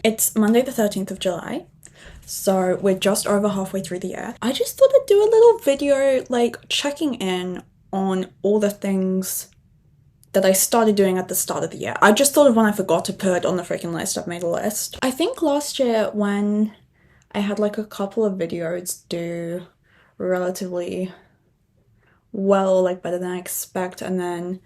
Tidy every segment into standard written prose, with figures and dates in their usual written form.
It's Monday the 13th of July, so we're just over halfway through the year. I just thought I'd do a little video, like, checking in on all the things that I started doing at the start of the year. I just thought of when I forgot to put on the freaking list. I've made a list. I think last year when I had like a couple of videos do relatively well, like better than I expect, and then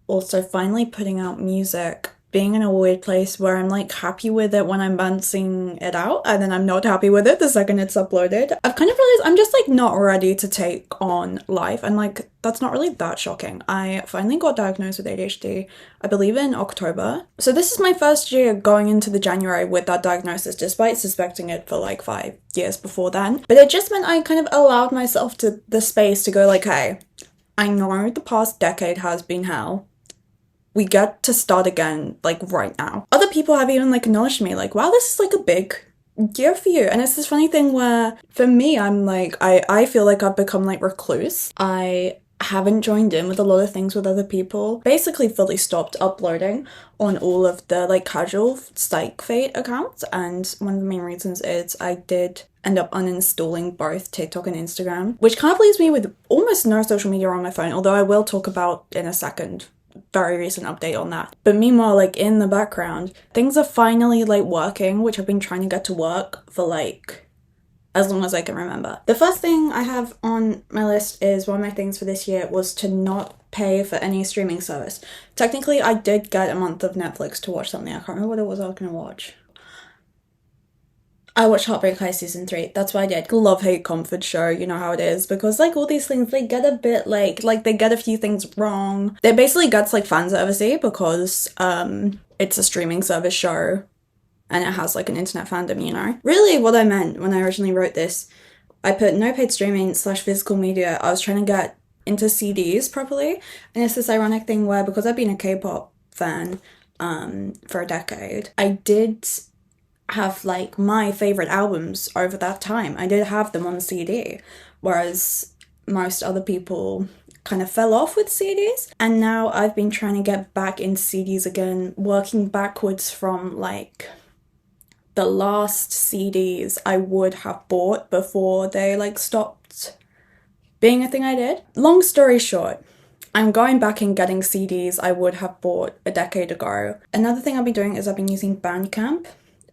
also finally putting out music, being in a weird place where I'm like happy with it when I'm bouncing it out and then I'm not happy with it the second it's uploaded. I've kind of realized I'm just like not ready to take on life, and like that's not really that shocking. I finally got diagnosed with ADHD, I believe in October. So this is my first year going into the January with that diagnosis, despite suspecting it for like 5 years before then. But it just meant I kind of allowed myself to the space to go like, hey, I know the past decade has been hell. We get to start again, like, right now. Other people have even, like, acknowledged me, like, wow, this is, like, a big year for you. And it's this funny thing where, for me, I'm, like, I feel like I've become, like, recluse. I haven't joined in with a lot of things with other people. Basically fully stopped uploading on all of the, like, casual Psych Fate accounts. And one of the main reasons is I did end up uninstalling both TikTok and Instagram, which kind of leaves me with almost no social media on my phone, although I will talk about in a second very recent update on that. But meanwhile, like, in the background, things are finally like working, which I've been trying to get to work for like as long as I can remember. The first thing I have on my list is one of my things for this year was to not pay for any streaming service. Technically, I did get a month of Netflix to watch something. I can't remember what it was I was gonna watch. I watched Heartbreak High Season 3. That's what I did. Love, hate, comfort show. You know how it is. Because, like, all these things, they get a bit, like, they get a few things wrong. They basically gets, like, fan servicey because, it's a streaming service show and it has, like, an internet fandom, you know? Really, what I meant when I originally wrote this, I put no paid streaming / physical media. I was trying to get into CDs properly. And it's this ironic thing where, because I've been a K-pop fan, for a decade, I did have like my favorite albums over that time. I did have them on CD, whereas most other people kind of fell off with CDs. And now I've been trying to get back into CDs again, working backwards from like the last CDs I would have bought before they like stopped being a thing I did. Long story short, I'm going back and getting CDs I would have bought a decade ago. Another thing I've been doing is I've been using Bandcamp.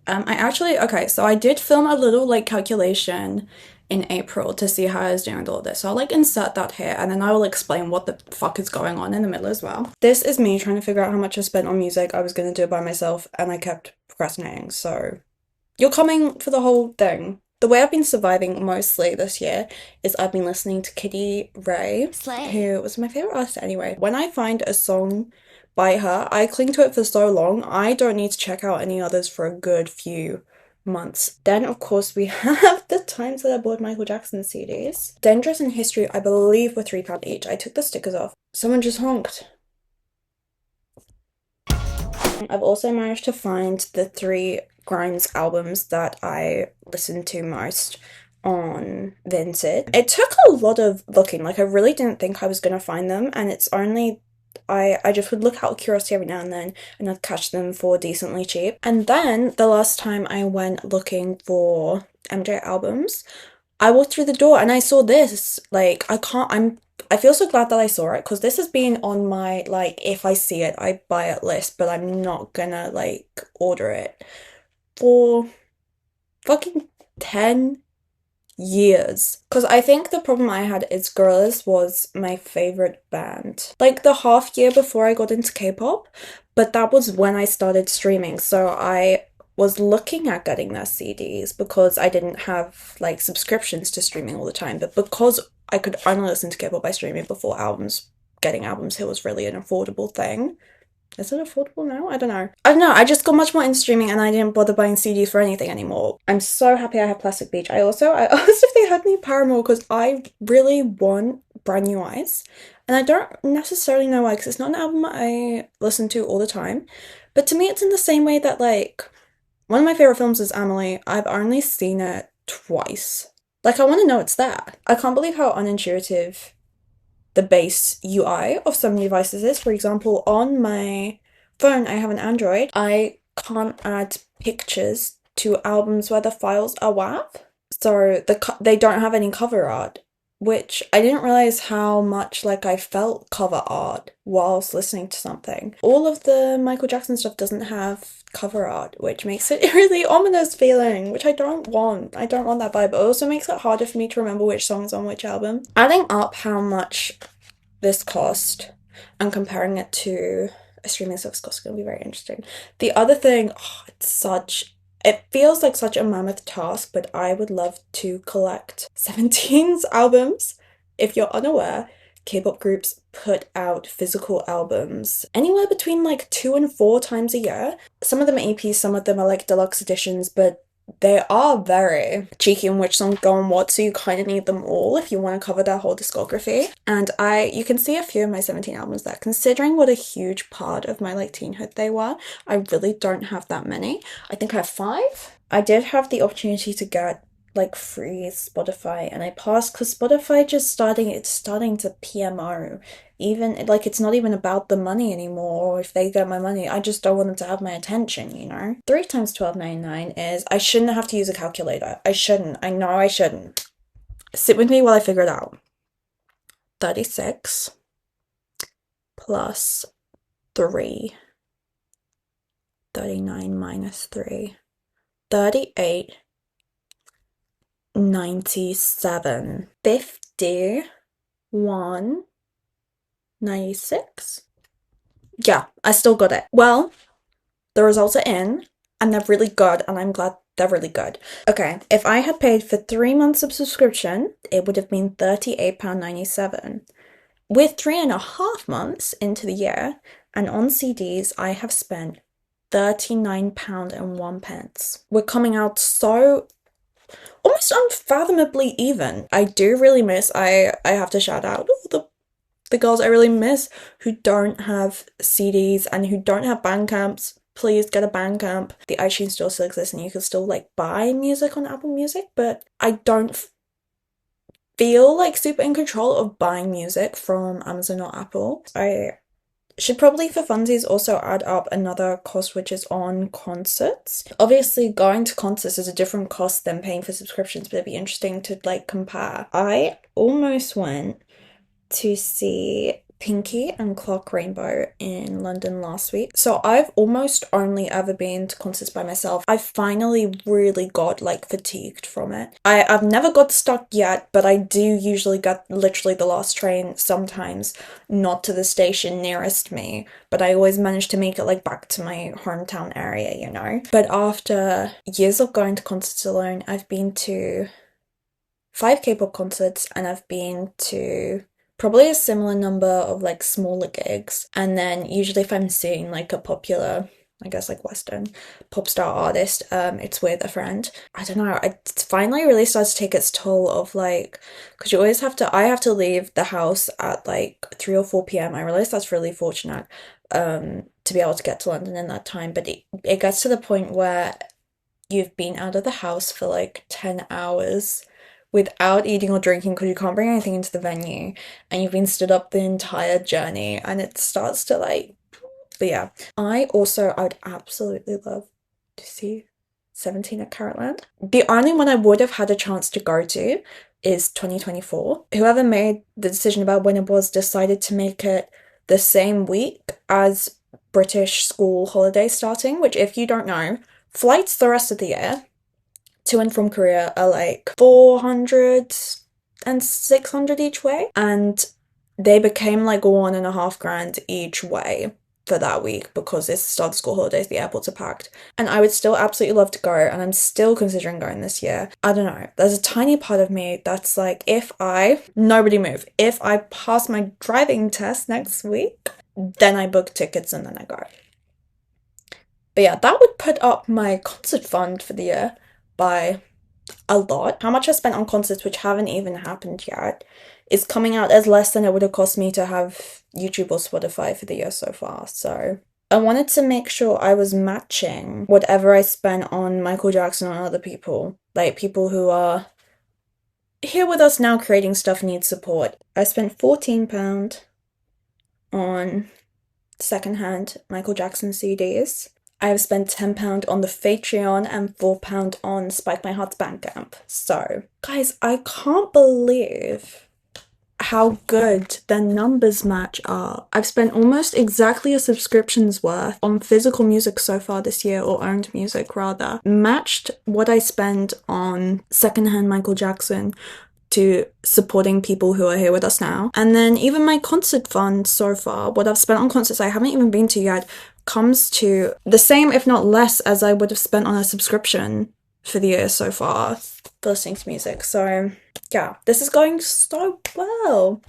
So I did film a little like calculation in April to see how I was doing with all this. So I'll like insert that here and then I will explain what the fuck is going on in the middle as well. This is me trying to figure out how much I spent on music. I was going to do it by myself and I kept procrastinating. So you're coming for the whole thing. The way I've been surviving mostly this year is I've been listening to Kitty Ray, who was my favorite artist anyway. When I find a song by her, I cling to it for so long, I don't need to check out any others for a good few months. Then, of course, we have the times that I bought Michael Jackson CDs. Dangerous in History, I believe, were £3 each. I took the stickers off. Someone just honked. I've also managed to find the 3 Grimes albums that I listened to most on Vinted. It took a lot of looking. Like, I really didn't think I was gonna find them, and it's only I just would look out of curiosity every now and then and I'd catch them for decently cheap. And then the last time I went looking for MJ albums, I walked through the door and I saw this. Like, I feel so glad that I saw it because this has been on my, like, if I see it, I buy it list, but I'm not gonna, like, order it for fucking 10 years. Because I think the problem I had is Gorillaz was my favorite band. Like, the half year before I got into K-pop, but that was when I started streaming, so I was looking at getting their CDs because I didn't have, like, subscriptions to streaming all the time, but because I could only listen to K-pop by streaming before getting albums here was really an affordable thing. Is it affordable now? I don't know. I just got much more into streaming and I didn't bother buying CDs for anything anymore. I'm so happy I have Plastic Beach. I asked if they had any MARiMARi because I really want Brand New Eyes. And I don't necessarily know why, because it's not an album I listen to all the time. But to me, it's in the same way that, like, one of my favorite films is Amelie. I've only seen it twice. Like, I want to know it's there. I can't believe how unintuitive the base UI of some devices is. For example, on my phone, I have an Android. I can't add pictures to albums where the files are WAV. So they don't have any cover art, which I didn't realize how much like I felt cover art whilst listening to something. All of the Michael Jackson stuff doesn't have cover art, which makes it a really ominous feeling, which I don't want. I don't want that vibe. It also makes it harder for me to remember which song's on which album. Adding up how much this cost and comparing it to a streaming service cost is going to be very interesting. The other thing, it feels like such a mammoth task, but I would love to collect 17's albums. If you're unaware, K-pop groups put out physical albums anywhere between like 2 and 4 times a year. Some of them are EPs, some of them are like deluxe editions, but they are very cheeky on which songs go on what, so you kind of need them all if you want to cover their whole discography. And you can see a few of my 17 albums there. Considering what a huge part of my like teenhood they were, I really don't have that many. I think I have 5. I did have the opportunity to get like free Spotify, and I passed because Spotify it's starting to PMO. Even like it's not even about the money anymore, or if they get my money, I just don't want them to have my attention, you know? 3 times $12.99 is, I shouldn't have to use a calculator. I shouldn't. I know I shouldn't. Sit with me while I figure it out. 36 plus 3. 39 minus 3. 38. 97. 51. 96. Yeah, I still got it. Well, the results are in, and they're really good, and I'm glad they're really good. Okay, if I had paid for 3 months of subscription, it would have been £38.97. With 3.5 months into the year, and on CDs, I have spent £39.01. We're coming out so almost unfathomably even. I do really miss, I have to shout out the girls I really miss who don't have CDs and who don't have Bandcamps. Please get a Bandcamp. The iTunes store still exists and you can still like buy music on Apple Music, but I don't feel like super in control of buying music from Amazon or Apple. I should probably for funsies also add up another cost, which is on concerts. Obviously going to concerts is a different cost than paying for subscriptions, but it'd be interesting to like compare. I almost went to see Pinky and Clock Rainbow in London last week. So I've almost only ever been to concerts by myself. I finally really got like fatigued from it. I've never got stuck yet, but I do usually get literally the last train sometimes, not to the station nearest me, but I always manage to make it like back to my hometown area, you know? But after years of going to concerts alone, I've been to 5 K-pop concerts and I've been to probably a similar number of like smaller gigs, and then usually if I'm seeing like a popular, I guess like Western pop star artist, it's with a friend. I don't know, it finally really starts to take its toll of like, because I have to leave the house at like 3 or 4 p.m. I realize that's really fortunate to be able to get to London in that time, but it gets to the point where you've been out of the house for like 10 hours without eating or drinking because you can't bring anything into the venue, and you've been stood up the entire journey, and it starts to like, but yeah. I would absolutely love to see 17 at Carrotland. The only one I would have had a chance to go to is 2024. Whoever made the decision about when it was decided to make it the same week as British school holiday starting, which if you don't know, flights the rest of the year to and from Korea are like 400 and 600 each way, and they became like $1.5 grand each way for that week because it's the start of school holidays, the airports are packed. And I would still absolutely love to go, and I'm still considering going this year. I don't know, there's a tiny part of me that's like, nobody move, if I pass my driving test next week, then I book tickets and then I go. But yeah, that would put up my concert fund for the year by a lot. How much I spent on concerts which haven't even happened yet is coming out as less than it would have cost me to have YouTube or Spotify for the year so far. So I wanted to make sure I was matching whatever I spent on Michael Jackson and other people, like people who are here with us now creating stuff, need support. I spent £14 on secondhand Michael Jackson CDs. I've spent £10 on the Patreon and £4 on Spike My Heart's Bandcamp. So, guys, I can't believe how good the numbers match are. I've spent almost exactly a subscription's worth on physical music so far this year, or owned music rather, matched what I spend on secondhand Michael Jackson to supporting people who are here with us now. And then even my concert fund so far, what I've spent on concerts I haven't even been to yet, comes to the same, if not less, as I would have spent on a subscription for the year so far for listening to music. So yeah, this is going so well.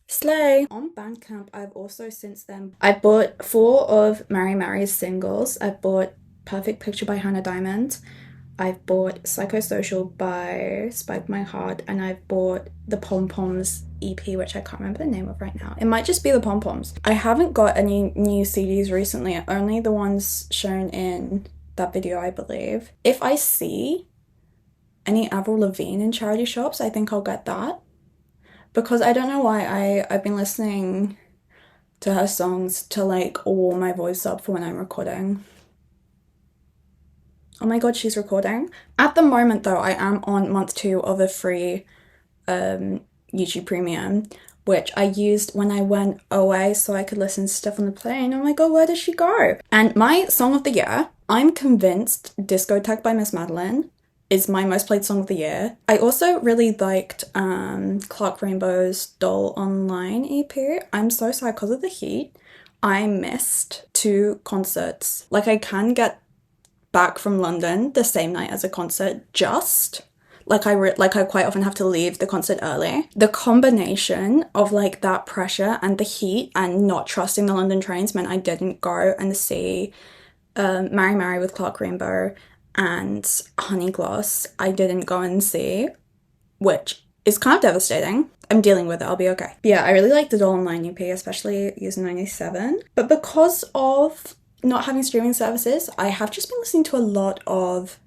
Slay. On Bandcamp, I've also since then, I bought 4 of MARiMARi's singles. I bought Perfect Picture by Hannah Diamond. I've bought Psychosocial by Spike My Heart, and I've bought the Pom Poms EP, which I can't remember the name of right now. It might just be the Pom Poms. I haven't got any new CDs recently, only the ones shown in that video, I believe. If I see any Avril Lavigne in charity shops, I think I'll get that. Because I don't know why I've been listening to her songs to like warm my voice up for when I'm recording. Oh my god, she's recording. At the moment though, I am on month 2 of a free YouTube Premium, which I used when I went away so I could listen to stuff on the plane. Oh my god, where does she go? And my song of the year, I'm convinced Discotheque by Miss Madeline is my most played song of the year. I also really liked Clark Rainbow's Doll Online EP. I'm so sorry, because of the heat, I missed 2 concerts. Like, I can get back from London the same night as a concert, just like I quite often have to leave the concert early. The combination of like that pressure and the heat and not trusting the London trains meant I didn't go and see MARiMARi with Clark Rainbow and Hunnygloss. I didn't go and see, which is kind of devastating. I'm dealing with it, I'll be okay. But yeah, I really like the Doll Online EP, especially using 97. But because of not having streaming services, I have just been listening to a lot of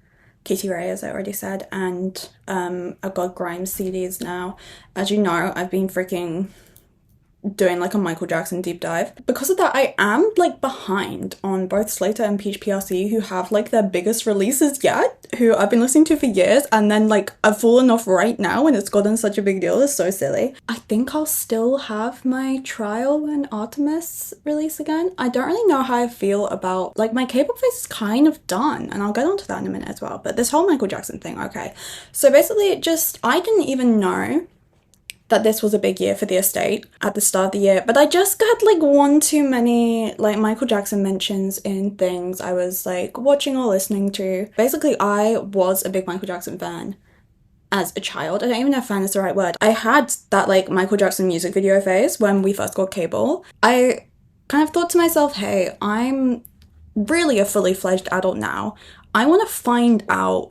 Katy Ray, as I already said, and I've got Grimes CDs now. As you know, I've been freaking doing like a Michael Jackson deep dive. Because of that, I am like behind on both Slater and Peach PRC, who have like their biggest releases yet, who I've been listening to for years, and then like I've fallen off right now when it's gotten such a big deal. It's so silly. I think I'll still have my trial when Artemis release again. I don't really know how I feel about, like, my K-pop phase is kind of done, and I'll get onto that in a minute as well. But this whole Michael Jackson thing, okay. So basically I didn't even know that this was a big year for the estate at the start of the year, but I just got like one too many like Michael Jackson mentions in things I was like watching or listening to. Basically, I was a big Michael Jackson fan as a child. I don't even know if fan is the right word. I had that like Michael Jackson music video phase when we first got cable. I kind of thought to myself, hey, I'm really a fully fledged adult now. I want to find out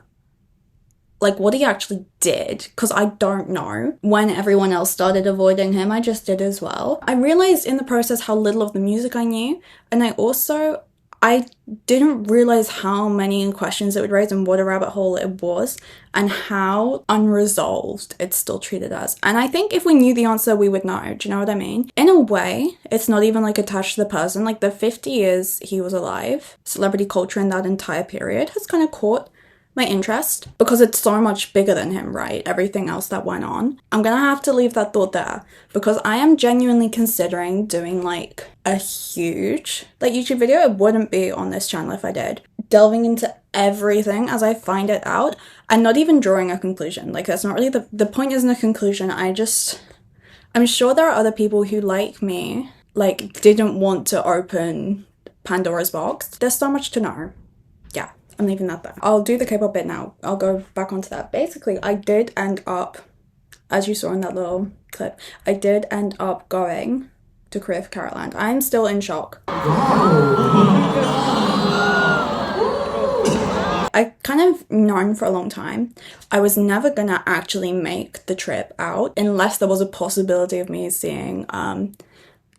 like what he actually did, because I don't know. When everyone else started avoiding him, I just did as well. I realized in the process how little of the music I knew, and I didn't realize how many questions it would raise and what a rabbit hole it was, and how unresolved it's still treated as. And I think if we knew the answer, we would know. Do you know what I mean? In a way, it's not even like attached to the person. Like the 50 years he was alive, celebrity culture in that entire period has kind of caught my interest, because it's so much bigger than him, right? Everything else that went on. I'm gonna have to leave that thought there, because I am genuinely considering doing like a huge like YouTube video. It wouldn't be on this channel if I did. Delving into everything as I find it out, and not even drawing a conclusion. Like, that's not really the point isn't a conclusion. I'm sure there are other people who, like me, like didn't want to open Pandora's box. There's so much to know. Yeah. I'm leaving that there. I'll do the K-pop bit now. I'll go back onto that. Basically, I did end up, as you saw in that little clip, I did end up going to Korea for Carrotland. I'm still in shock. I kind of known for a long time I was never gonna actually make the trip out unless there was a possibility of me seeing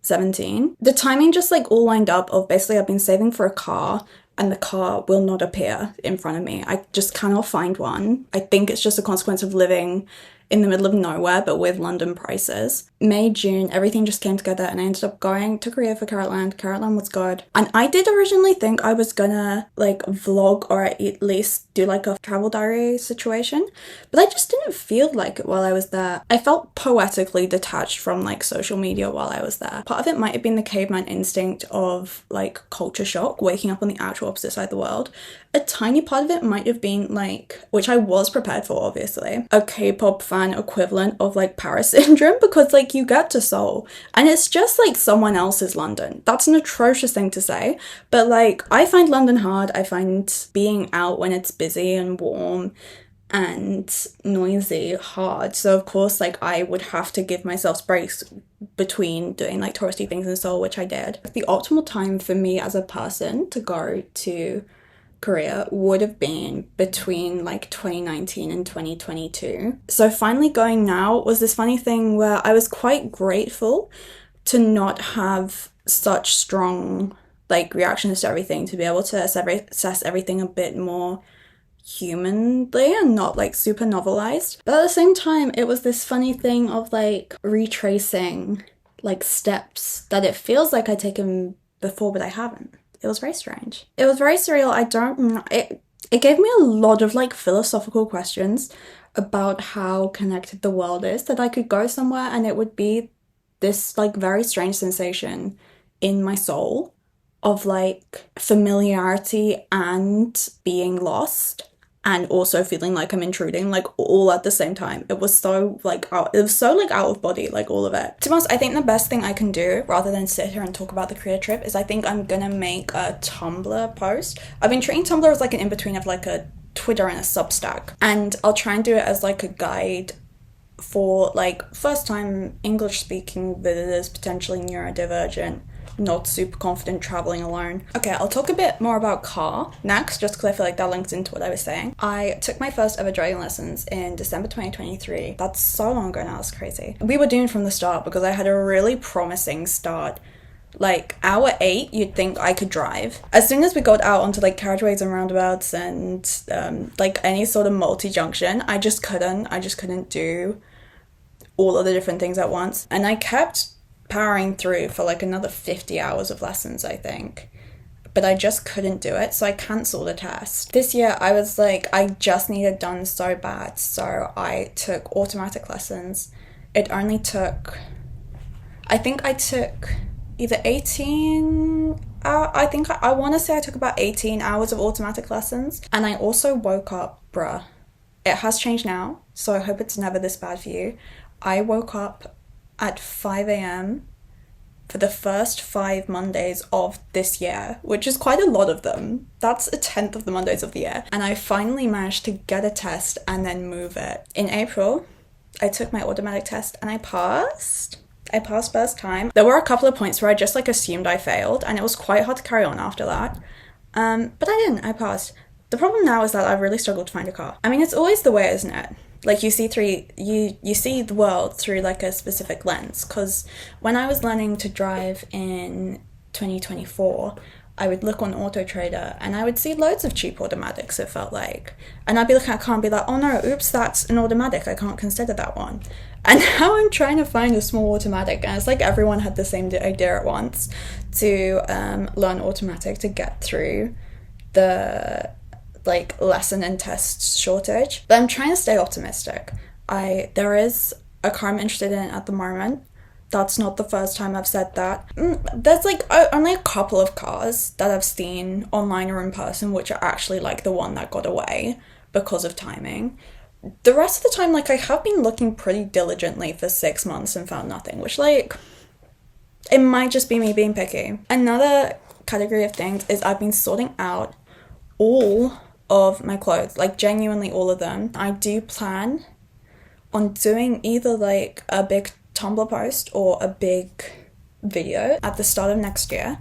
17. The timing just like all lined up of basically I've been saving for a car, and the car will not appear in front of me. I just cannot find one. I think it's just a consequence of living in the middle of nowhere, but with London prices. May, June, everything just came together and I ended up going to Korea for Carrotland. Carrotland was good. And I did originally think I was gonna like vlog or at least do like a travel diary situation, but I just didn't feel like it while I was there. I felt poetically detached from like social media while I was there. Part of it might have been the caveman instinct of like culture shock, waking up on the actual opposite side of the world. A tiny part of it might have been like, which I was prepared for obviously, a K-pop fan equivalent of like Paris syndrome, because like you get to Seoul and it's just like someone else's London. That's an atrocious thing to say, but like I find London hard. I find being out when it's busy and warm and noisy hard. So of course like I would have to give myself breaks between doing like touristy things in Seoul, which I did. The optimal time for me as a person to go to Korea would have been between like 2019 and 2022. So finally going now was this funny thing where I was quite grateful to not have such strong like reactions to everything, to be able to assess everything a bit more humanly and not like super novelized. But at the same time, it was this funny thing of like retracing like steps that it feels like I'd taken before, but I haven't. It was very strange. It was very surreal. I don't know. It gave me a lot of like philosophical questions about how connected the world is, that I could go somewhere and it would be this like very strange sensation in my soul of like familiarity and being lost, and also feeling like I'm intruding, like all at the same time. It was so like out of body, like all of it. To be honest, I think the best thing I can do rather than sit here and talk about the Korea trip is I think I'm gonna make a Tumblr post. I've been treating Tumblr as like an in-between of like a Twitter and a Substack, and I'll try and do it as like a guide for like first time English speaking visitors, potentially neurodivergent, not super confident traveling alone. Okay, I'll talk a bit more about car next, just because I feel like that links into what I was saying. I took my first ever driving lessons in December 2023. That's so long ago now, that's crazy. We were doomed from the start because I had a really promising start. Like hour 8, you'd think I could drive. As soon as we got out onto like carriageways and roundabouts and like any sort of multi-junction, I just couldn't do all of the different things at once. And I kept powering through for like another 50 hours of lessons, I think, but I just couldn't do it, so I cancelled the test. This year I was like, I just need it done so bad, so I took automatic lessons. It only took, I think I took either 18, I want to say I took about 18 hours of automatic lessons. And I also woke up, bruh, it has changed now, so I hope it's never this bad for you. I woke up at 5 a.m. for the first 5 Mondays of this year, which is quite a lot of them. That's a 10th of the Mondays of the year. And I finally managed to get a test and then move it. In April, I took my automatic test and I passed. I passed first time. There were a couple of points where I just like assumed I failed, and it was quite hard to carry on after that. But I didn't, I passed. The problem now is that I've really struggled to find a car. I mean, it's always the way, isn't it? Like you see the world through like a specific lens, because when I was learning to drive in 2024, I would look on Auto Trader and I would see loads of cheap automatics, it felt like, and I'd be looking at a car and be like, oh no, oops, that's an automatic, I can't consider that one. And now I'm trying to find a small automatic, and it's like everyone had the same idea at once to learn automatic to get through the like lesson and test shortage. But I'm trying to stay optimistic. There is a car I'm interested in at the moment. That's not the first time I've said that. There's like only a couple of cars that I've seen online or in person which are actually like the one that got away because of timing. The rest of the time, like, I have been looking pretty diligently for 6 months and found nothing, which like, it might just be me being picky. Another category of things is I've been sorting out all of my clothes, like genuinely all of them. I do plan on doing either like a big Tumblr post or a big video at the start of next year,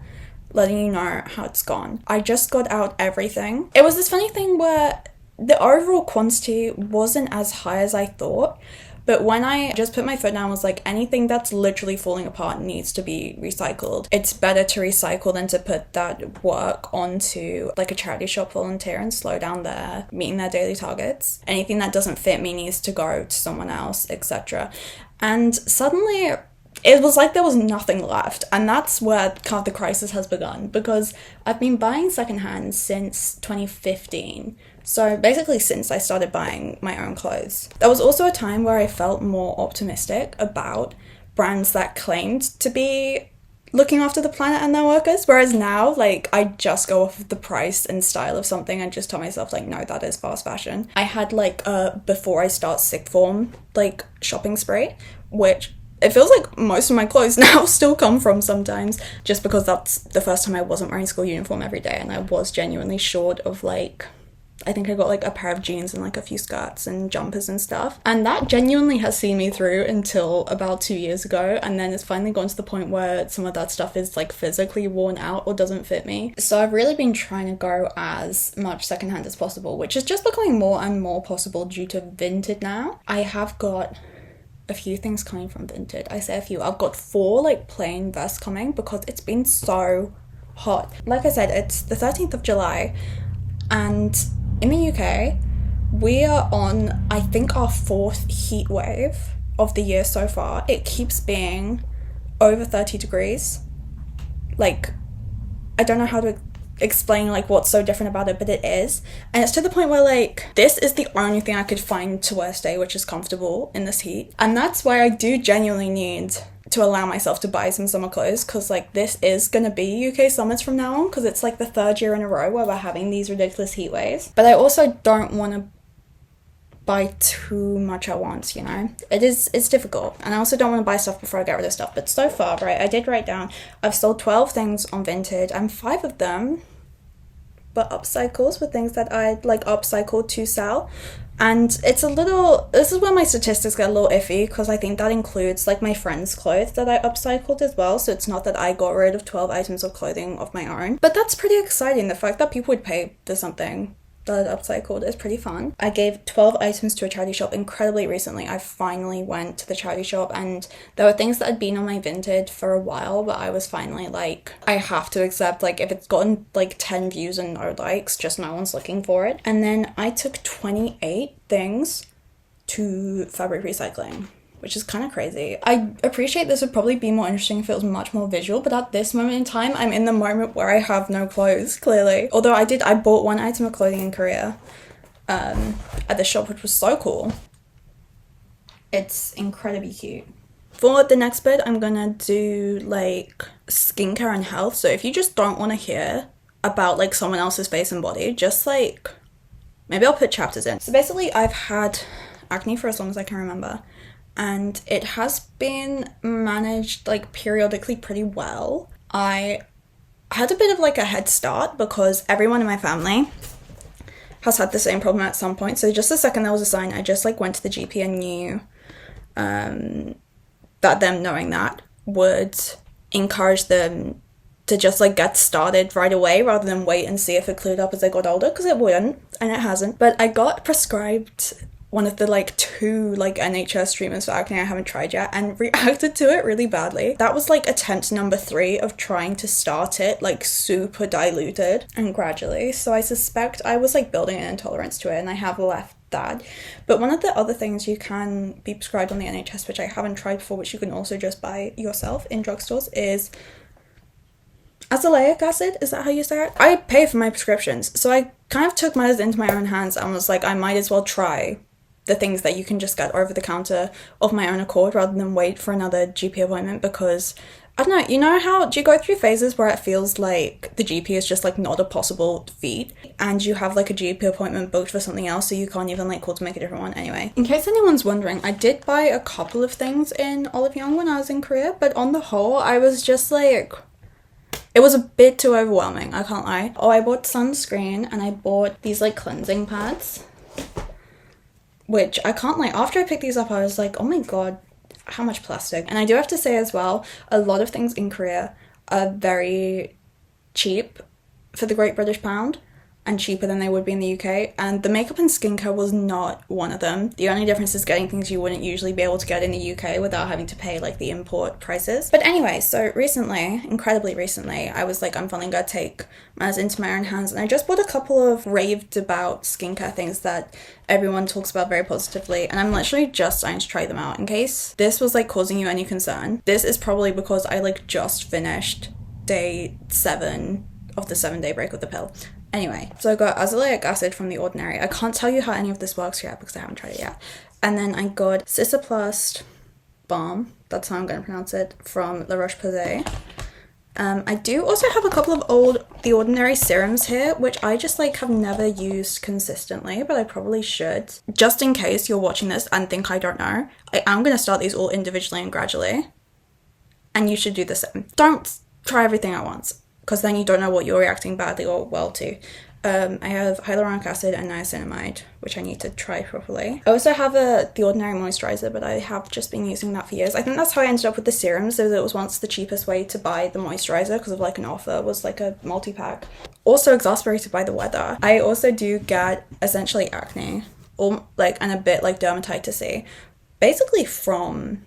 letting you know how it's gone. I just got out everything. It was this funny thing where the overall quantity wasn't as high as I thought, But when I just put my foot down, I was like, anything that's literally falling apart needs to be recycled. It's better to recycle than to put that work onto like a charity shop volunteer and slow down their meeting their daily targets. Anything that doesn't fit me needs to go to someone else, etc. And suddenly it was like there was nothing left, and that's where kind of the crisis has begun, because I've been buying secondhand since 2015. So basically since I started buying my own clothes. There was also a time where I felt more optimistic about brands that claimed to be looking after the planet and their workers, whereas now, like, I just go off of the price and style of something and just tell myself, like, no, that is fast fashion. I had, like, a before I start sixth form, like, shopping spree, which it feels like most of my clothes now still come from sometimes, just because that's the first time I wasn't wearing school uniform every day, and I was genuinely short of, like, I think I got like a pair of jeans and like a few skirts and jumpers and stuff. And that genuinely has seen me through until about 2 years ago. And then it's finally gone to the point where some of that stuff is like physically worn out or doesn't fit me. So I've really been trying to go as much secondhand as possible, which is just becoming more and more possible due to Vinted now. I have got a few things coming from Vinted. I say a few. I've got 4 like plain vests coming because it's been so hot. Like I said, it's the 13th of July and in the UK, we are on, I think, our 4th heat wave of the year so far. It keeps being over 30 degrees. Like, I don't know how to explain, like, what's so different about it, but it is. And it's to the point where, like, this is the only thing I could find to wear today, which is comfortable in this heat. And that's why I do genuinely need to allow myself to buy some summer clothes, because like this is gonna be UK summers from now on, because it's like the 3rd year in a row where we're having these ridiculous heat waves. But I also don't want to buy too much at once, you know? It's difficult, and I also don't want to buy stuff before I get rid of stuff. But so far, right, I did write down, I've sold 12 things on Vinted, and 5 of them were upcycles, with things that I'd like upcycled to sell. And it's a little, this is where my statistics get a little iffy, because I think that includes like my friends' clothes that I upcycled as well. So it's not that I got rid of 12 items of clothing of my own. But that's pretty exciting. The fact that people would pay for something that I'd upcycled is pretty fun. I gave 12 items to a charity shop incredibly recently. I finally went to the charity shop, and there were things that had been on my Vinted for a while, but I was finally like, I have to accept, like, if it's gotten like 10 views and no likes, just no one's looking for it. And then I took 28 things to fabric recycling, which is kind of crazy. I appreciate this would probably be more interesting if it was much more visual, but at this moment in time, I'm in the moment where I have no clothes, clearly. Although I bought 1 item of clothing in Korea at the shop, which was so cool. It's incredibly cute. For the next bit, I'm gonna do like skincare and health. So if you just don't want to hear about like someone else's face and body, just like, maybe I'll put chapters in. So basically, I've had acne for as long as I can remember, and it has been managed like periodically pretty well. I had a bit of like a head start because everyone in my family has had the same problem at some point. So just the second there was a sign, I just like went to the GP and knew that them knowing that would encourage them to just like get started right away rather than wait and see if it cleared up as they got older, because it wouldn't, and it hasn't. But I got prescribed one of the like 2 like NHS treatments for acne I haven't tried yet, and reacted to it really badly. That was like attempt number 3 of trying to start it like super diluted and gradually. So I suspect I was like building an intolerance to it, and I have left that. But one of the other things you can be prescribed on the NHS, which I haven't tried before, which you can also just buy yourself in drugstores, is azelaic acid. Is that how you say it? I pay for my prescriptions, so I kind of took matters into my own hands and was like, I might as well try the things that you can just get over the counter of my own accord rather than wait for another GP appointment, because I don't know, you know how, do you go through phases where it feels like the GP is just like not a possible feat, and you have like a GP appointment booked for something else, so you can't even like call to make a different one? Anyway, in case anyone's wondering, I did buy a couple of things in Olive Young when I was in Korea, but on the whole, I was just like, it was a bit too overwhelming, I can't lie. Oh, I bought sunscreen, and I bought these like cleansing pads, which I can't lie, after I picked these up, I was like, oh my god, how much plastic. And I do have to say as well, a lot of things in Korea are very cheap for the Great British Pound, and cheaper than they would be in the UK, and the makeup and skincare was not one of them. The only difference is getting things you wouldn't usually be able to get in the UK without having to pay like the import prices. But anyway, so recently, incredibly recently, I was like, I'm finally gonna take matters into my own hands, and I just bought a couple of raved about skincare things that everyone talks about very positively, and I'm literally just starting to try them out. In case this was like causing you any concern, this is probably because I like just finished day 7 of the 7-day break of the pill. Anyway, so I got azelaic acid from The Ordinary. I can't tell you how any of this works yet because I haven't tried it yet. And then I got Cicaplast Balm, that's how I'm going to pronounce it, from La Roche-Posay. I do also have a couple of old The Ordinary serums here, which I just like have never used consistently, but I probably should. Just in case you're watching this and think I don't know, I am going to start these all individually and gradually. And you should do the same. Don't try everything at once, because then you don't know what you're reacting badly or well to. I have hyaluronic acid and niacinamide, which I need to try properly. I also have The Ordinary moisturizer, but I have just been using that for years. I think that's how I ended up with the serums, so it was once the cheapest way to buy the moisturizer because of like an offer, was like a multi-pack. Also exasperated by the weather. I also do get essentially acne, or like, and a bit like dermatitis-y, basically from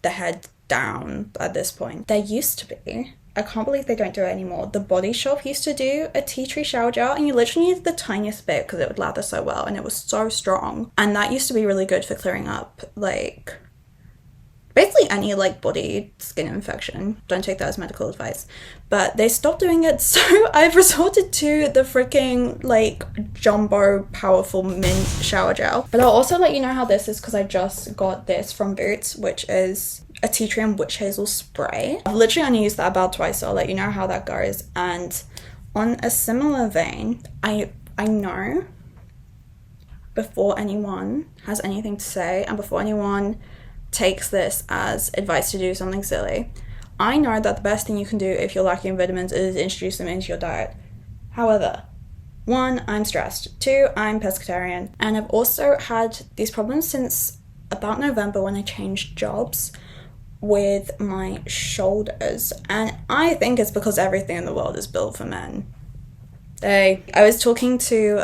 the head down at this point. There used to be, I can't believe they don't do it anymore, The Body Shop used to do a tea tree shower gel, and you literally needed the tiniest bit because it would lather so well and it was so strong, and that used to be really good for clearing up like basically any like body skin infection. Don't take that as medical advice, but they stopped doing it, so I've resorted to the freaking like jumbo powerful mint shower gel. But I'll also let you know how this is because I just got this from Boots, which is a tea tree and witch hazel spray. I've literally only used that about twice, so I'll let you know how that goes. And on a similar vein, I know before anyone has anything to say and before anyone takes this as advice to do something silly, I know that the best thing you can do if you're lacking in vitamins is introduce them into your diet. However, 1, I'm stressed. 2, I'm pescatarian. And I've also had these problems since about November when I changed jobs with my shoulders, and I think it's because everything in the world is built for men. I was talking to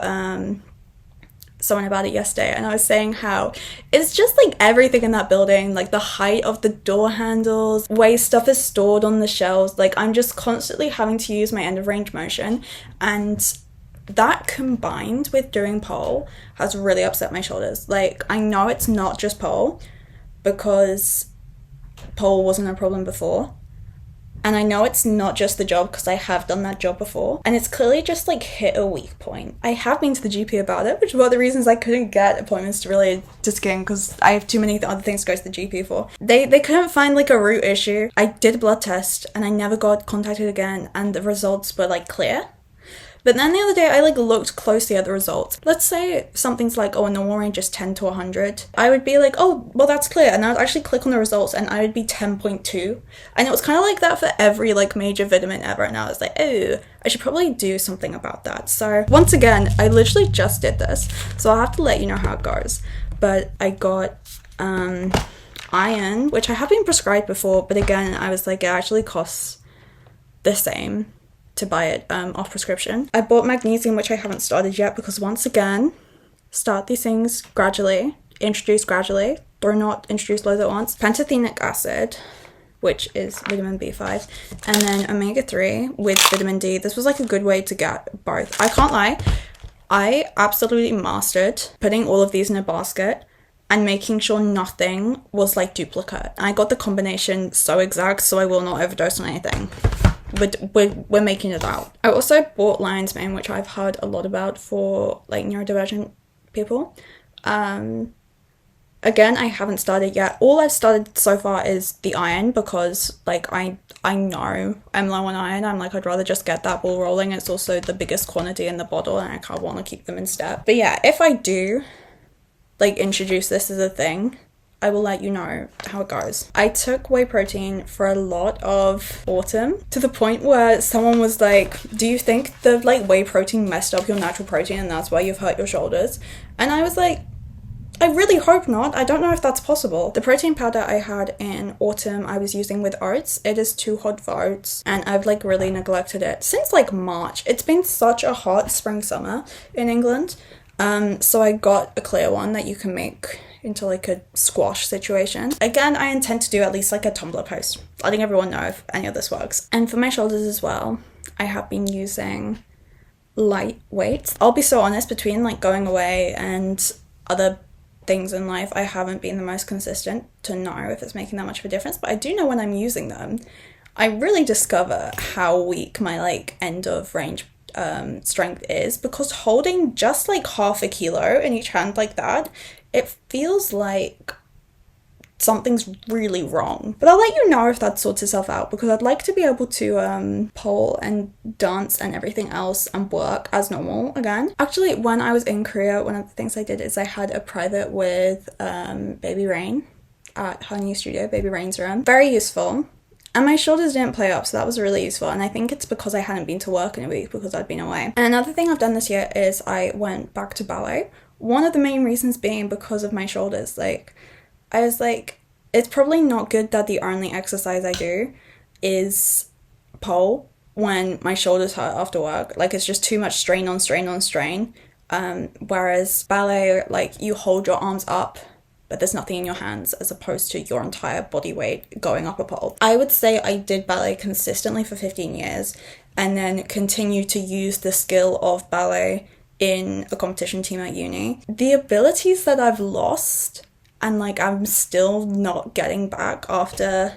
someone about it yesterday, and I was saying how it's just like everything in that building, like the height of the door handles, way stuff is stored on the shelves, like I'm just constantly having to use my end of range motion, and that combined with doing pole has really upset my shoulders. Like, I know it's not just pole because pole wasn't a problem before, and I know it's not just the job because I have done that job before, and it's clearly just like hit a weak point. I have been to the GP about it, which is one of the reasons I couldn't get appointments to skin, because I have too many other things to go to the GP for. They couldn't find like a root issue. I did a blood test and I never got contacted again, and the results were like clear. But then the other day I like looked closely at the results. Let's say something's like, oh, a normal range is 10 to 100. I would be like, oh, well, that's clear. And I would actually click on the results and I would be 10.2. And it was kind of like that for every like major vitamin ever. And I was like, oh, I should probably do something about that. So once again, I literally just did this, so I'll have to let you know how it goes. But I got iron, which I have been prescribed before, but again, I was like, it actually costs the same to buy it off prescription. I bought magnesium, which I haven't started yet, because once again, start these things gradually, introduce gradually, or not introduce loads at once. Pantothenic acid, which is vitamin B5, and then omega-3 with vitamin D. This was like a good way to get both. I can't lie, I absolutely mastered putting all of these in a basket and making sure nothing was like duplicate. I got the combination so exact, so I will not overdose on anything. We're making it out. I also bought lion's mane, which I've heard a lot about for like neurodivergent people. Again, I haven't started yet. All I've started so far is the iron, because like I know I'm low on iron. I'm like, I'd rather just get that ball rolling. It's also the biggest quantity in the bottle and I can't want to keep them in step. But yeah, if I do like introduce this as a thing, I will let you know how it goes. I took whey protein for a lot of autumn, to the point where someone was like, do you think the like whey protein messed up your natural protein and that's why you've hurt your shoulders? And I was like, I really hope not. I don't know if that's possible. The protein powder I had in autumn I was using with oats. It is too hot for oats, and I've like really neglected it since like March. It's been such a hot spring summer in England. So I got a clear one that you can make into like a squash situation. Again, I intend to do at least like a Tumblr post, letting everyone know if any of this works. And for my shoulders as well, I have been using lightweight. I'll be so honest, between like going away and other things in life, I haven't been the most consistent to know if it's making that much of a difference, but I do know when I'm using them, I really discover how weak my like end of range strength is, because holding just like half a kilo in each hand like that, it feels like something's really wrong. But I'll let you know if that sorts itself out, because I'd like to be able to pole and dance and everything else and work as normal again. Actually, when I was in Korea, one of the things I did is I had a private with Baby Rain at her new studio, Baby Rain's room. Very useful. And my shoulders didn't play up, so that was really useful. And I think it's because I hadn't been to work in a week because I'd been away. And another thing I've done this year is I went back to ballet. One of the main reasons being because of my shoulders. Like, I was like, it's probably not good that the only exercise I do is pole when my shoulders hurt after work. Like, it's just too much strain on strain on strain. Whereas ballet, like, you hold your arms up, but there's nothing in your hands, as opposed to your entire body weight going up a pole. I would say I did ballet consistently for 15 years and then continued to use the skill of ballet in a competition team at uni. The abilities that I've lost and like I'm still not getting back after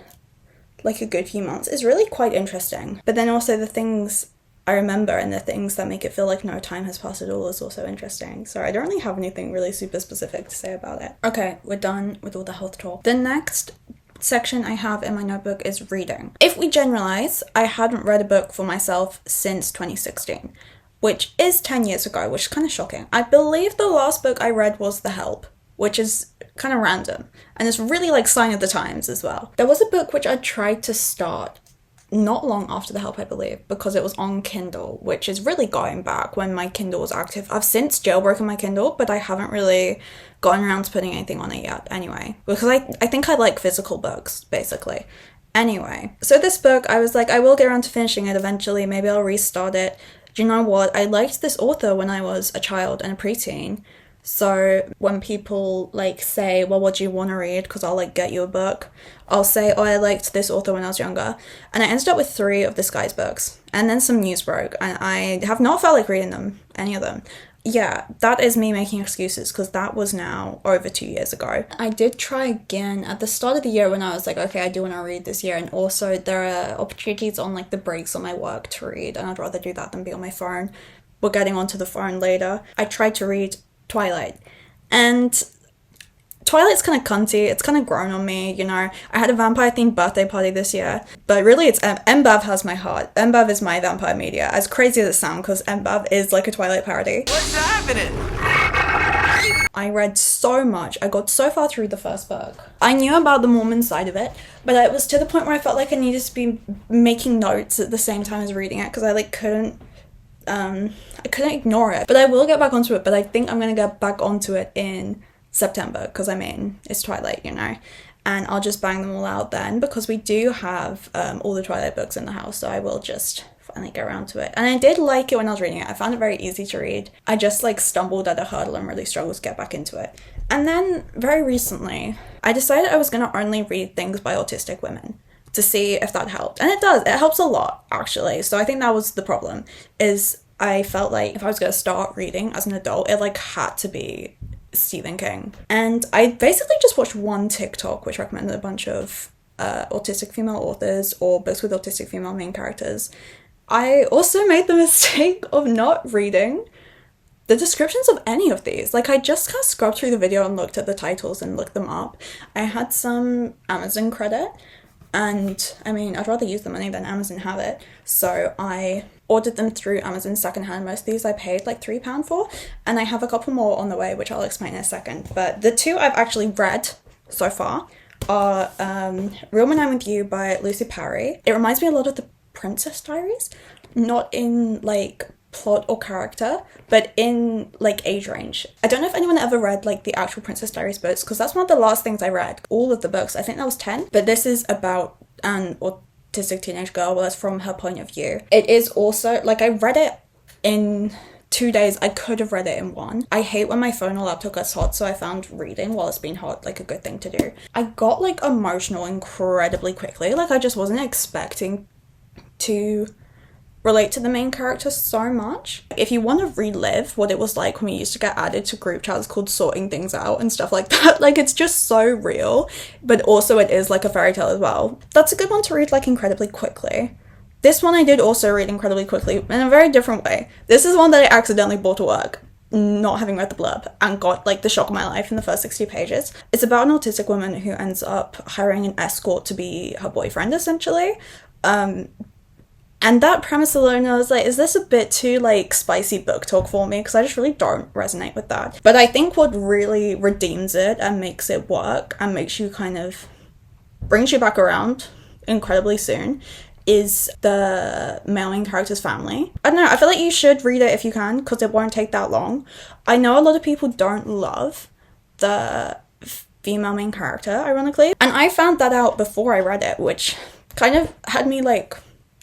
like a good few months is really quite interesting. But then also the things I remember and the things that make it feel like no time has passed at all is also interesting. So I don't really have anything really super specific to say about it. Okay, we're done with all the health talk. The next section I have in my notebook is reading. If we generalize, I hadn't read a book for myself since 2016, which is 10 years ago, which is kind of shocking. I believe the last book I read was The Help, which is kind of random, and it's really like sign of the times as well. There was a book which I tried to start not long after The Help, I believe, because it was on Kindle, which is really going back when my Kindle was active. I've since jailbroken my Kindle, but I haven't really gotten around to putting anything on it yet anyway, because I think I like physical books, basically. Anyway, so this book, I was like, I will get around to finishing it eventually, maybe I'll restart it. Do you know what? I liked this author when I was a child and a preteen. So when people like say, well, what do you want to read? Because I'll like get you a book. I'll say, oh, I liked this author when I was younger. And I ended up with 3 of this guy's books. And then some news broke. And I have not felt like reading them, any of them. Yeah, that is me making excuses, because that was now over 2 years ago. I did try again at the start of the year when I was like, okay, I do want to read this year. And also there are opportunities on like the breaks on my work to read. And I'd rather do that than be on my phone. We're getting onto the phone later. I tried to read Twilight, and Twilight's kind of cunty. It's kind of grown on me, you know. I had a vampire themed birthday party this year, but really it's MBAV has my heart. MBAV is my vampire media, as crazy as it sounds, because MBAV is like a Twilight parody. What's happening? I read so much. I got so far through the first book. I knew about the Mormon side of it, but it was to the point where I felt like I needed to be making notes at the same time as reading it, because I like couldn't ignore it. But I will get back onto it, but I think I'm going to get back onto it in September, because I mean, it's Twilight, you know, and I'll just bang them all out then, because we do have all the Twilight books in the house, so I will just finally get around to it. And I did like it when I was reading it. I found it very easy to read. I just like stumbled at a hurdle and really struggled to get back into it. And then very recently, I decided I was going to only read things by autistic women to see if that helped. And it does. It helps a lot, actually. So I think that was the problem, is I felt like if I was going to start reading as an adult, it like had to be Stephen King. And I basically just watched one TikTok which recommended a bunch of autistic female authors or books with autistic female main characters. I also made the mistake of not reading the descriptions of any of these. Like, I just kind of scrubbed through the video and looked at the titles and looked them up. I had some Amazon credit, and I mean, I'd rather use the money than Amazon have it, so I ordered them through Amazon secondhand. Most of these I paid like £3 for, and I have a couple more on the way, which I'll explain in a second. But the 2 I've actually read so far are Real When I'm With You by Lucy Parry. It reminds me a lot of the Princess Diaries, not in like plot or character, but in like age range. I don't know if anyone ever read like the actual Princess Diaries books, because that's one of the last things I read. All of the books, I think that was 10, but this is about an autistic teenage girl, well, it's from her point of view. It is also, like, I read it in 2 days. I could have read it in one. I hate when my phone or laptop gets hot, so I found reading while it's been hot like a good thing to do. I got like emotional incredibly quickly. Like, I just wasn't expecting to relate to the main character so much. If you want to relive what it was like when we used to get added to group chats called sorting things out and stuff like that, like, it's just so real, but also it is like a fairy tale as well. That's a good one to read like incredibly quickly. This one I did also read incredibly quickly in a very different way. This is one that I accidentally bought to work, not having read the blurb, and got like the shock of my life in the first 60 pages. It's about an autistic woman who ends up hiring an escort to be her boyfriend, essentially. And that premise alone, I was like, is this a bit too like spicy book talk for me? Because I just really don't resonate with that. But I think what really redeems it and makes it work and makes you kind of, brings you back around incredibly soon, is the main character's family. I don't know, I feel like you should read it if you can, because it won't take that long. I know a lot of people don't love the female main character, ironically. And I found that out before I read it, which kind of had me like,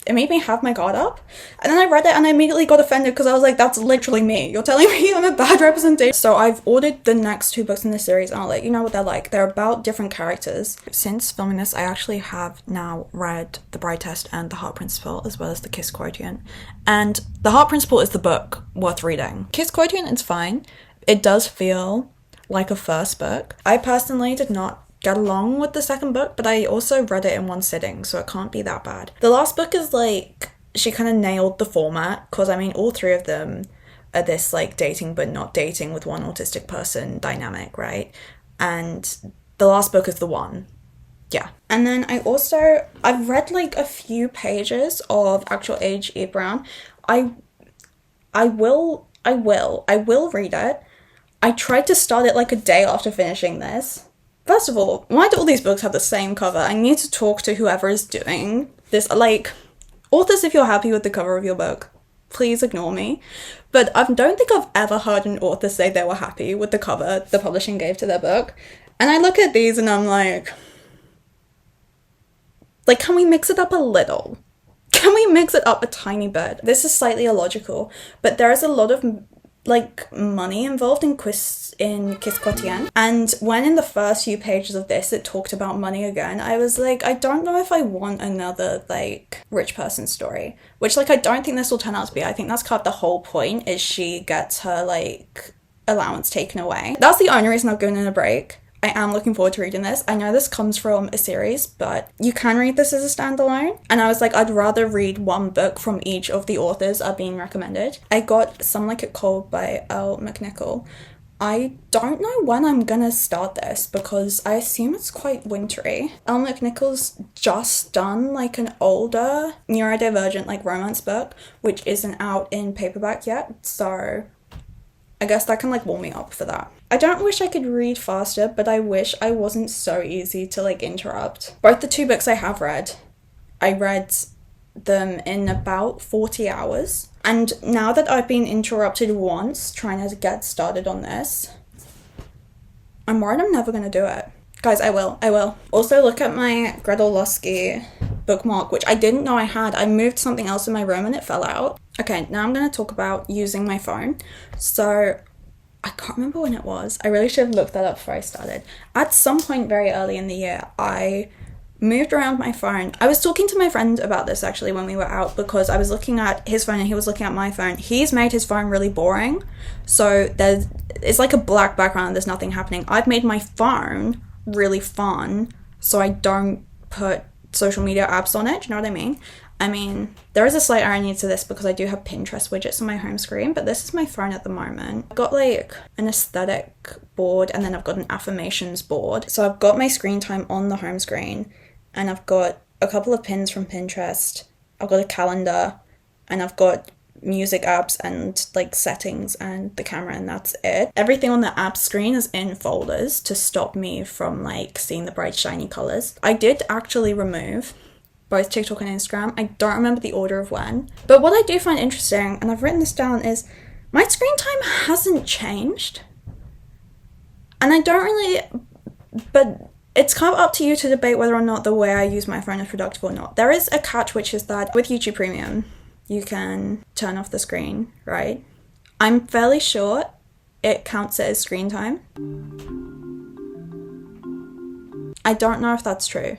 it made me have my guard up. And then I read it and I immediately got offended because I was like, that's literally me. You're telling me I'm a bad representation. So I've ordered the next 2 books in the series and I'll let you know what they're like. They're about different characters. Since filming this, I actually have now read The Bride Test and The Heart Principle, as well as The Kiss Quotient. And The Heart Principle is the book worth reading. Kiss Quotient is fine. It does feel like a first book. I personally did not get along with the second book, but I also read it in one sitting, so it can't be that bad. The last book is like, she kind of nailed the format, because I mean all 3 of them are this like dating but not dating with one autistic person dynamic, right? And the last book is the one. Yeah. And then I've read like a few pages of Actual Age E. Brown. I will read it. I tried to start it like a day after finishing this. First of all, why do all these books have the same cover? I need to talk to whoever is doing this. Like, authors, if you're happy with the cover of your book, please ignore me. But I don't think I've ever heard an author say they were happy with the cover the publishing gave to their book. And I look at these and I'm like, can we mix it up a little? Can we mix it up a tiny bit? This is slightly illogical, but there is a lot of like money involved in Kiss Quotient. And when in the first few pages of this it talked about money again, I was like, I don't know if I want another like rich person story, which like I don't think this will turn out to be. I think that's kind of the whole point, is she gets her like allowance taken away. That's the only reason I've given it a break. I am looking forward to reading this. I know this comes from a series, but you can read this as a standalone. And I was like, I'd rather read one book from each of the authors are being recommended. I got Some Like It Cold by Elle McNichol. I don't know when I'm gonna start this because I assume it's quite wintry. Elle McNichol's just done like an older neurodivergent like romance book, which isn't out in paperback yet. So I guess that can like warm me up for that. I don't wish I could read faster, but I wish I wasn't so easy to like interrupt. Both the 2 books I have read, I read them in about 40 hours. And now that I've been interrupted once trying to get started on this, I'm worried I'm never going to do it. Guys, I will. Also, look at my Gretel Lusky bookmark, which I didn't know I had. I moved something else in my room and it fell out. Okay, now I'm going to talk about using my phone. So I can't remember when it was. I really should have looked that up before I started. At some point very early in the year, I moved around my phone. I was talking to my friend about this actually when we were out, because I was looking at his phone and he was looking at my phone. He's made his phone really boring. So it's like a black background, there's nothing happening. I've made my phone really fun so I don't put social media apps on it. Do you know what I mean? I mean, there is a slight irony to this because I do have Pinterest widgets on my home screen, but this is my phone at the moment. I've got like an aesthetic board and then I've got an affirmations board. So I've got my screen time on the home screen and I've got a couple of pins from Pinterest. I've got a calendar and I've got music apps and like settings and the camera, and that's it. Everything on the app screen is in folders to stop me from like seeing the bright shiny colors. I did actually remove both TikTok and Instagram. I don't remember the order of when. But what I do find interesting, and I've written this down, is my screen time hasn't changed. And I don't really, but it's kind of up to you to debate whether or not the way I use my phone is productive or not. There is a catch, which is that with YouTube Premium, you can turn off the screen, right? I'm fairly sure it counts it as screen time. I don't know if that's true.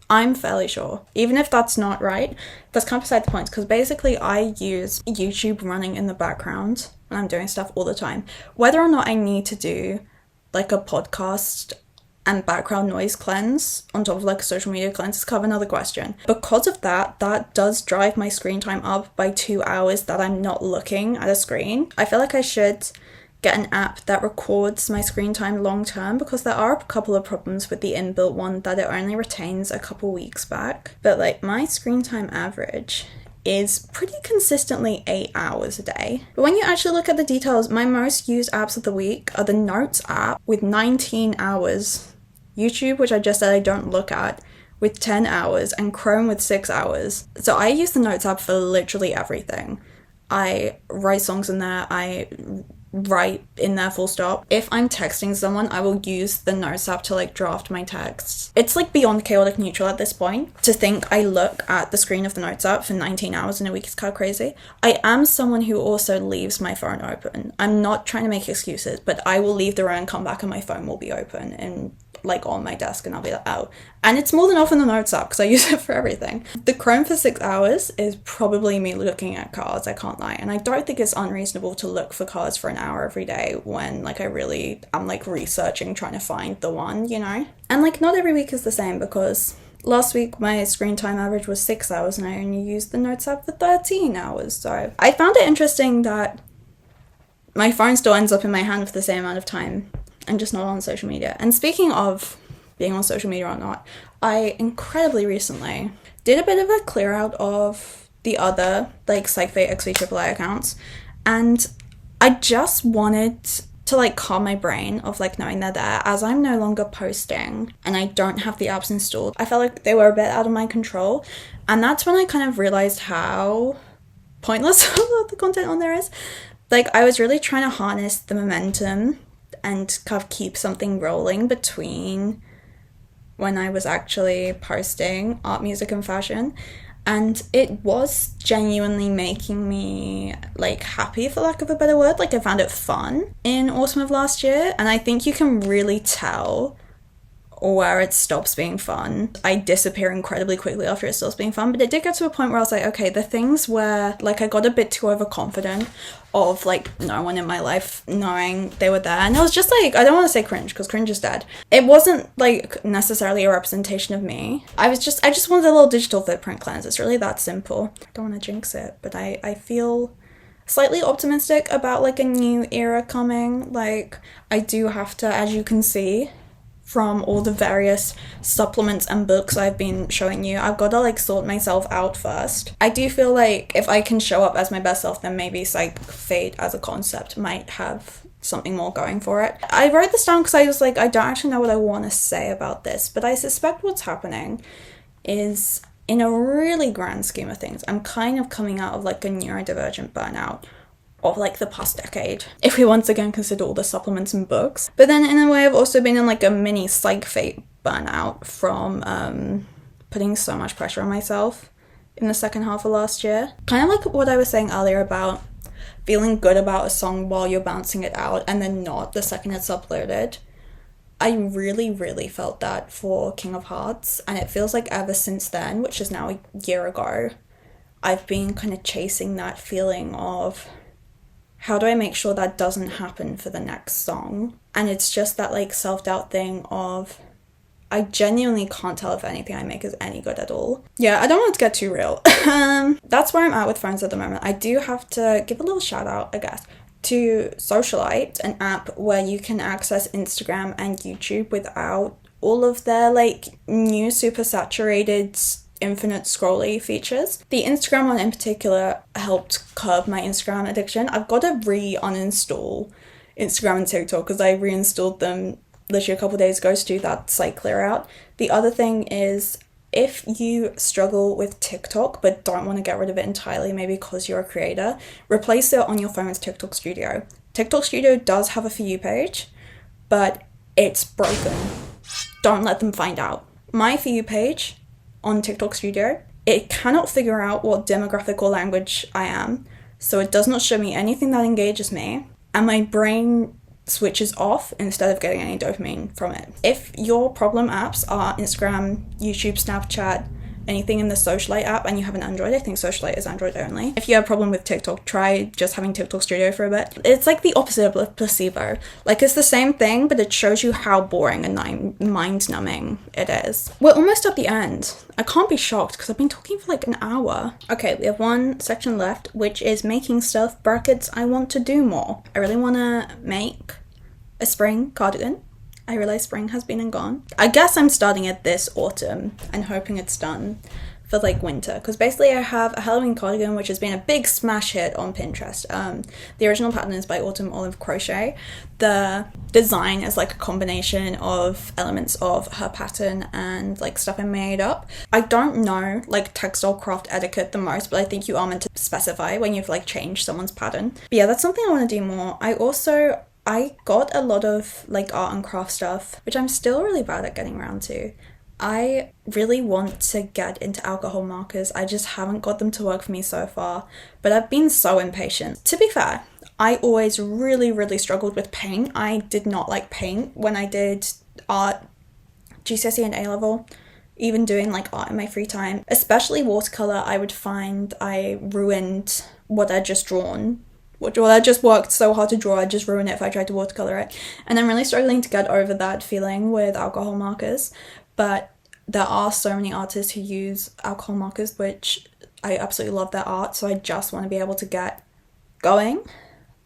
I'm fairly sure. Even if that's not right, that's kind of beside the point, because basically I use YouTube running in the background when I'm doing stuff all the time. Whether or not I need to do like a podcast and background noise cleanse on top of like a social media cleanse is kind of another question. Because of that does drive my screen time up by 2 hours that I'm not looking at a screen. I feel like I should get an app that records my screen time long term, because there are a couple of problems with the inbuilt one that it only retains a couple weeks back. But like my screen time average is pretty consistently 8 hours a day. But when you actually look at the details, my most used apps of the week are the Notes app with 19 hours, YouTube, which I just said I don't look at, with 10 hours, and Chrome with 6 hours. So I use the Notes app for literally everything. I write songs in there, I write in there full stop. If I'm texting someone, I will use the Notes app to like draft my texts. It's like beyond chaotic neutral at this point. To think I look at the screen of the Notes app for 19 hours in a week is kind of crazy. I am someone who also leaves my phone open. I'm not trying to make excuses, but I will leave the room and come back and my phone will be open and like on my desk, and I'll be like, oh. And it's more than often the Notes app because I use it for everything. The Chrome for 6 hours is probably me looking at cars, I can't lie. And I don't think it's unreasonable to look for cars for an hour every day when like I'm like researching, trying to find the one, you know? And like not every week is the same, because last week my screen time average was 6 hours and I only used the Notes app for 13 hours. So I found it interesting that my phone still ends up in my hand for the same amount of time and just not on social media. And speaking of being on social media or not, I incredibly recently did a bit of a clear out of the other like PsychFate XVIII accounts, and I just wanted to like calm my brain of like knowing they're there, as I'm no longer posting and I don't have the apps installed. I felt like they were a bit out of my control, and that's when I kind of realized how pointless a lot of the content on there is. Like I was really trying to harness the momentum and kind of keep something rolling between when I was actually posting art, music, and fashion. And it was genuinely making me like happy, for lack of a better word. Like I found it fun in autumn of last year, and I think you can really tell where it stops being fun. I disappear incredibly quickly after it stops being fun, but it did get to a point where I was like, okay, the things where like I got a bit too overconfident of like no one in my life knowing they were there, and it was just like, I don't want to say cringe because cringe is dead. It wasn't like necessarily a representation of me. I just wanted a little digital footprint cleanse. It's really that simple. I don't want to jinx it, but I feel slightly optimistic about like a new era coming. Like I do have to, as you can see from all the various supplements and books I've been showing you, I've got to like sort myself out first. I do feel like if I can show up as my best self, then maybe PsychFate as a concept might have something more going for it. I wrote this down because I was like, I don't actually know what I want to say about this, but I suspect what's happening is, in a really grand scheme of things, I'm kind of coming out of like a neurodivergent burnout of like the past decade, if we once again consider all the supplements and books. But then in a way I've also been in like a mini PsychFate burnout from putting so much pressure on myself in the second half of last year. Kind of like what I was saying earlier about feeling good about a song while you're bouncing it out and then not the second it's uploaded. I really, really felt that for King of Hearts, and it feels like ever since then, which is now a year ago, I've been kind of chasing that feeling of how do I make sure that doesn't happen for the next song? And it's just that like self-doubt thing of I genuinely can't tell if anything I make is any good at all. Yeah, I don't want to get too real. That's where I'm at with phones at the moment. I do have to give a little shout out, I guess, to Socialite, an app where you can access Instagram and YouTube without all of their like new super saturated infinite scrolly features. The Instagram one in particular helped curb my Instagram addiction. I've got to uninstall Instagram and TikTok because I reinstalled them literally a couple days ago to do that site clear out. The other thing is if you struggle with TikTok but don't want to get rid of it entirely, maybe because you're a creator, replace it on your phone with TikTok Studio. TikTok Studio does have a For You page, but it's broken. Don't let them find out. My For You page on TikTok Studio, it cannot figure out what demographic or language I am, so it does not show me anything that engages me, and my brain switches off instead of getting any dopamine from it. If your problem apps are Instagram, YouTube, Snapchat, anything in the Socialite app, and you have an Android, I think Socialite is Android only. If you have a problem with TikTok, try just having TikTok Studio for a bit. It's like the opposite of placebo. Like, it's the same thing, but it shows you how boring and mind-numbing it is. We're almost at the end. I can't be shocked because I've been talking for like an hour. Okay, we have one section left, which is making stuff, brackets, I want to do more. I really want to make a spring cardigan. I realize spring has been and gone. I guess I'm starting it this autumn and hoping it's done for like winter, because basically I have a Halloween cardigan which has been a big smash hit on Pinterest. The original pattern is by Autumn Olive Crochet. The design is like a combination of elements of her pattern and like stuff I made up. I don't know like textile craft etiquette the most, but I think you are meant to specify when you've like changed someone's pattern. But yeah, that's something I want to do more. I got a lot of like art and craft stuff, which I'm still really bad at getting around to. I really want to get into alcohol markers. I just haven't got them to work for me so far, but I've been so impatient. To be fair, I always really struggled with paint. I did not like paint when I did art, GCSE and A-level. Even doing like art in my free time, especially watercolor, I would find I ruined what I'd just drawn. What I just worked so hard to draw, I'd just ruin it if I tried to watercolor it. And I'm really struggling to get over that feeling with alcohol markers. But there are so many artists who use alcohol markers, which I absolutely love their art, so I just want to be able to get going.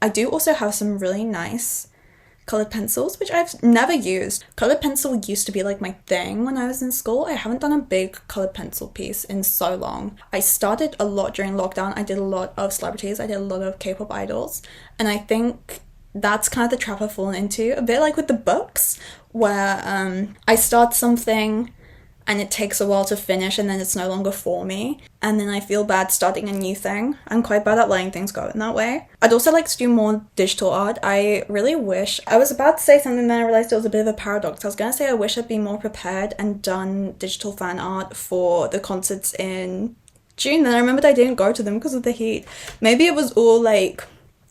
I do also have some really nice colored pencils, which I've never used. Colored pencil used to be like my thing when I was in school. I haven't done a big colored pencil piece in so long. I started a lot during lockdown. I did a lot of celebrities. I did a lot of K-pop idols. And I think that's kind of the trap I've fallen into. A bit like with the books, where I start something and it takes a while to finish and then it's no longer for me. And then I feel bad starting a new thing. I'm quite bad at letting things go in that way. I'd also like to do more digital art. I really wish... I was about to say something, then I realised it was a bit of a paradox. I was going to say I wish I'd been more prepared and done digital fan art for the concerts in June. Then I remembered I didn't go to them because of the heat. Maybe it was all like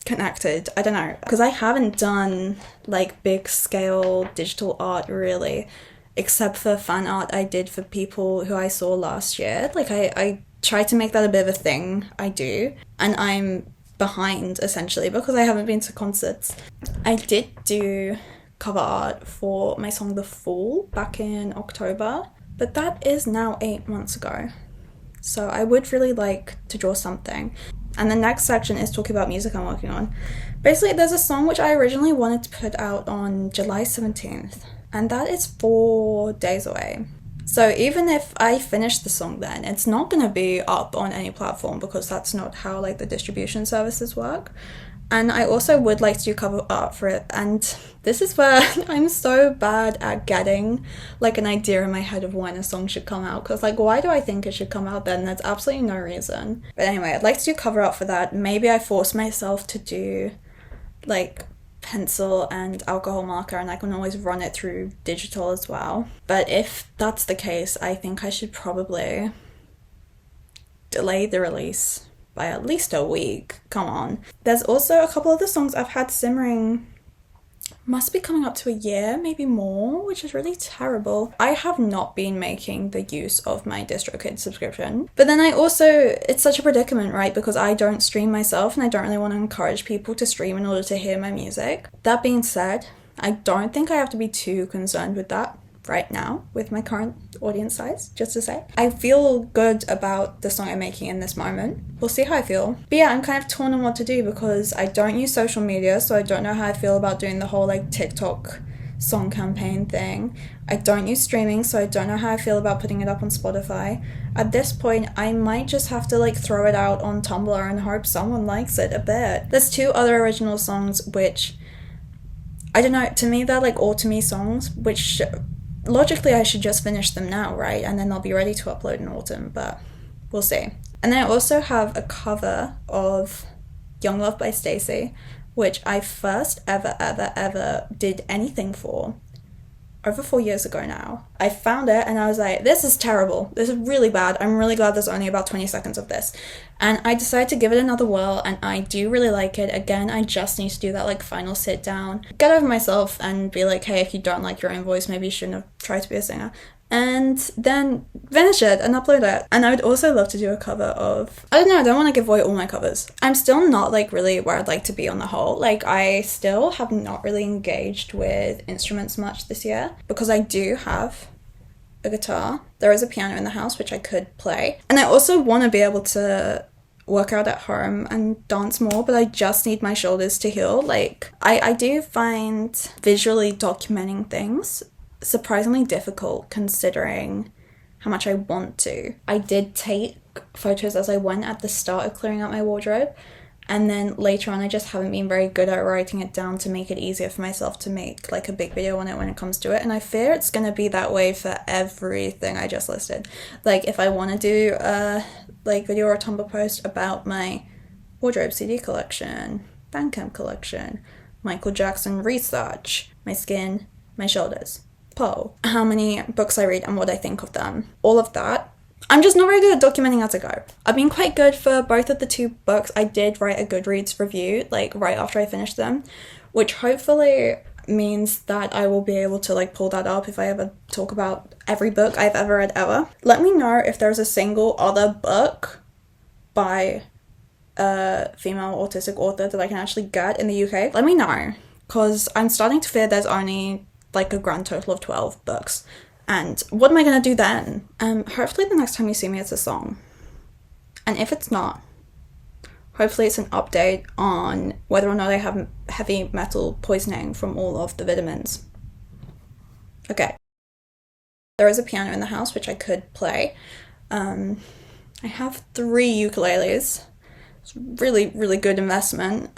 connected. I don't know. Because I haven't done like big scale digital art really, except for fan art I did for people who I saw last year. Like I tried to make that a bit of a thing I do, and I'm behind essentially because I haven't been to concerts. I did do cover art for my song The Fool back in October, but that is now 8 months ago. So I would really like to draw something. And the next section is talking about music I'm working on. Basically, there's a song which I originally wanted to put out on July 17th. And that is 4 days away. So even if I finish the song then, it's not going to be up on any platform because that's not how like the distribution services work. And I also would like to do cover art for it. And this is where I'm so bad at getting like an idea in my head of when a song should come out. Because like, why do I think it should come out then? There's absolutely no reason. But anyway, I'd like to do cover art for that. Maybe I force myself to do like pencil and alcohol marker, and I can always run it through digital as well. But if that's the case, I think I should probably delay the release by at least a week. Come on. There's also a couple of the songs I've had simmering, must be coming up to a year, maybe more, which is really terrible. I have not been making the use of my DistroKid subscription. But then it's such a predicament, right? Because I don't stream myself and I don't really want to encourage people to stream in order to hear my music. That being said, I don't think I have to be too concerned with that right now with my current audience size, just to say. I feel good about the song I'm making in this moment. We'll see how I feel. But yeah, I'm kind of torn on what to do because I don't use social media, so I don't know how I feel about doing the whole like TikTok song campaign thing. I don't use streaming, so I don't know how I feel about putting it up on Spotify. At this point, I might just have to like throw it out on Tumblr and hope someone likes it a bit. There's 2 other original songs which, I don't know, to me they're like all to me songs, which logically I should just finish them now, right? And then they'll be ready to upload in autumn, but we'll see. And then I also have a cover of Young Love by Stacey, which I first ever did anything for over 4 years ago now. I found it and I was like, this is terrible. This is really bad. I'm really glad there's only about 20 seconds of this. And I decided to give it another whirl, and I do really like it. Again, I just need to do that like final sit down, get over myself and be like, hey, if you don't like your own voice, maybe you shouldn't have tried to be a singer. And then finish it and upload it. And I would also love to do a cover of, I don't know, I don't want to give away all my covers. I'm still not like really where I'd like to be on the whole. Like, I still have not really engaged with instruments much this year, because I do have a guitar. There is a piano in the house which I could play. And I also want to be able to work out at home and dance more, but I just need my shoulders to heal. Like, I do find visually documenting things surprisingly difficult, considering how much I want to. I did take photos as I went at the start of clearing out my wardrobe, and then later on I just haven't been very good at writing it down to make it easier for myself to make like a big video on it when it comes to it. And I fear it's gonna be that way for everything I just listed. Like, if I want to do a like video or a Tumblr post about my wardrobe CD collection, Bandcamp collection, Michael Jackson research, my skin, my shoulders, Poe, how many books I read and what I think of them, all of that, I'm just not very good at documenting as I go. I've been quite good for both of the 2 books. I did write a Goodreads review like right after I finished them, which hopefully means that I will be able to like pull that up if I ever talk about every book I've ever read ever. Let me know if there's a single other book by a female autistic author that I can actually get in the UK. Let me know, because I'm starting to fear there's only like a grand total of 12 books. And what am I gonna do then? Hopefully the next time you see me it's a song. And if it's not, hopefully it's an update on whether or not I have heavy metal poisoning from all of the vitamins. Okay. There is a piano in the house which I could play. I have 3 ukuleles. It's really, really good investment.